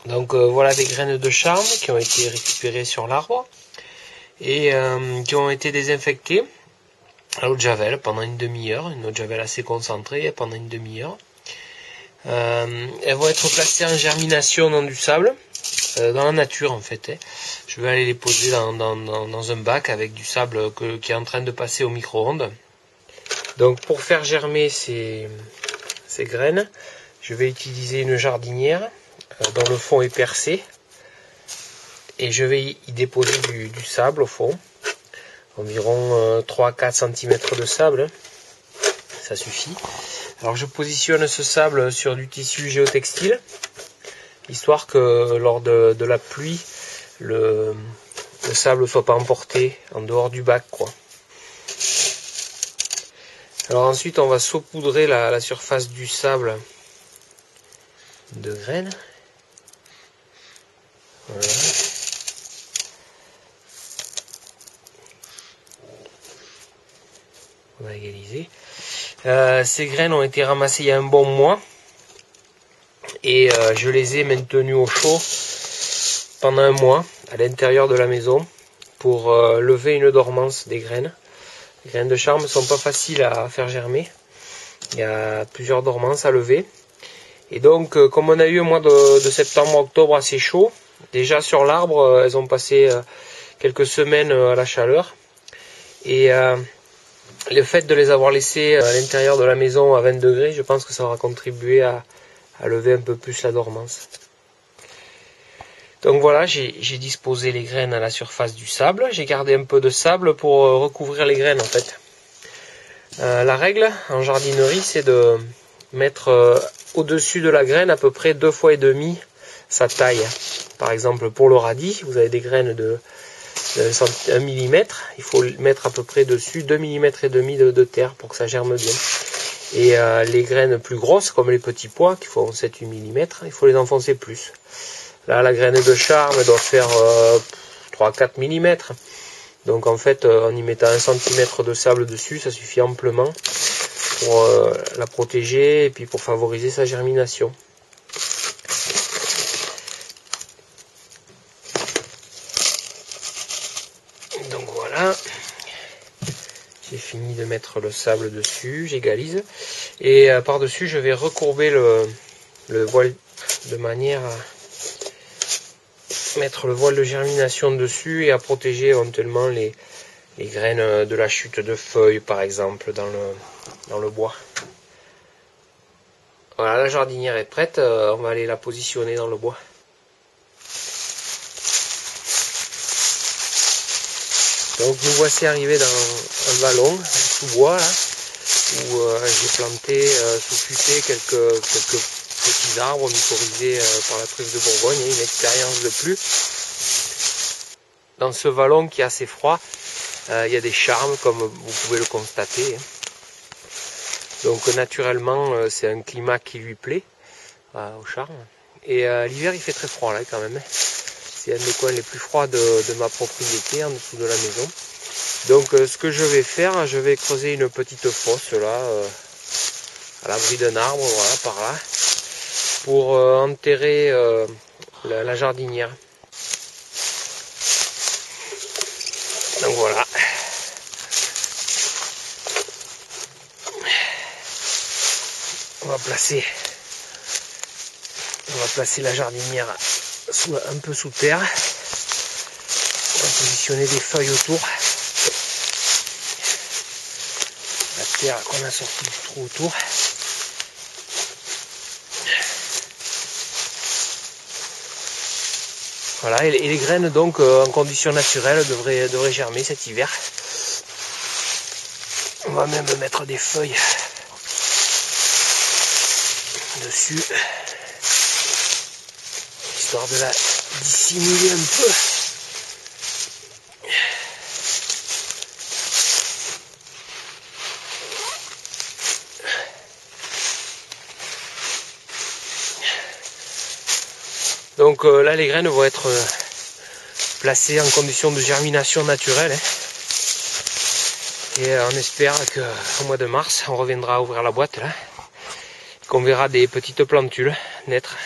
Donc voilà des graines de charme qui ont été récupérées sur l'arbre et qui ont été désinfectées à l'eau de javel pendant une demi-heure, une eau de javel assez concentrée pendant une demi-heure. Elles vont être placées en germination dans du sable, dans la nature en fait. Je vais aller les poser dans un bac avec du sable qui est en train de passer au micro-ondes. Donc pour faire germer ces graines, je vais utiliser une jardinière dont le fond est percé et je vais y déposer du sable au fond, environ 3-4 cm de sable, ça suffit. Alors je positionne ce sable sur du tissu géotextile, histoire que lors de la pluie, le sable ne soit pas emporté en dehors du bac, quoi. Alors ensuite on va saupoudrer la surface du sable de graines. Voilà. On va égaliser. Ces graines ont été ramassées il y a un bon mois et je les ai maintenues au chaud pendant un mois à l'intérieur de la maison pour lever une dormance des graines. Les graines de charme ne sont pas faciles à faire germer. Il y a plusieurs dormances à lever. Et donc, comme on a eu un mois de septembre-octobre assez chaud, déjà sur l'arbre, elles ont passé quelques semaines à la chaleur. Et le fait de les avoir laissées à l'intérieur de la maison à 20 degrés, je pense que ça aura contribué à lever un peu plus la dormance. Donc voilà, j'ai disposé les graines à la surface du sable. J'ai gardé un peu de sable pour recouvrir les graines en fait. La règle en jardinerie, c'est de mettre au-dessus de la graine à peu près 2 fois et demi sa taille. Par exemple, pour le radis, vous avez des graines de 1 mm, il faut mettre à peu près dessus 2 mm et demi de terre pour que ça germe bien. Et les graines plus grosses, comme les petits pois qui font 7-8 mm, il faut les enfoncer plus. Là, la graine de charme doit faire 3-4 mm. Donc en fait, en y mettant 1 cm de sable dessus, ça suffit amplement pour la protéger et puis pour favoriser sa germination. Donc voilà, j'ai fini de mettre le sable dessus, j'égalise. Et par-dessus, je vais recourber le voile de manière à mettre le voile de germination dessus et à protéger éventuellement les graines de la chute de feuilles par exemple dans le bois. Voilà, la jardinière est prête, on va aller la positionner dans le bois. Donc nous voici arrivés dans un vallon sous bois là, où j'ai planté sous futaie quelques petits arbres mycorhizés par la truffe de Bourgogne, une expérience de plus. Dans ce vallon qui est assez froid, il y a des charmes comme vous pouvez le constater. Donc naturellement c'est un climat qui lui plaît au charme. Et l'hiver il fait très froid là quand même. C'est un des coins les plus froids de ma propriété en dessous de la maison. Donc ce que je vais faire, je vais creuser une petite fosse là, à l'abri d'un arbre, voilà, par là, pour enterrer la jardinière. Donc voilà. On va placer la jardinière un peu sous terre. On va positionner des feuilles autour. La terre qu'on a sortie du trou autour. Voilà, et les graines donc en conditions naturelles devraient germer cet hiver. On va même mettre des feuilles dessus, histoire de la dissimuler un peu. Donc là les graines vont être placées en condition de germination naturelle. Et on espère qu'au mois de mars, on reviendra ouvrir la boîte là, qu'on verra des petites plantules naître.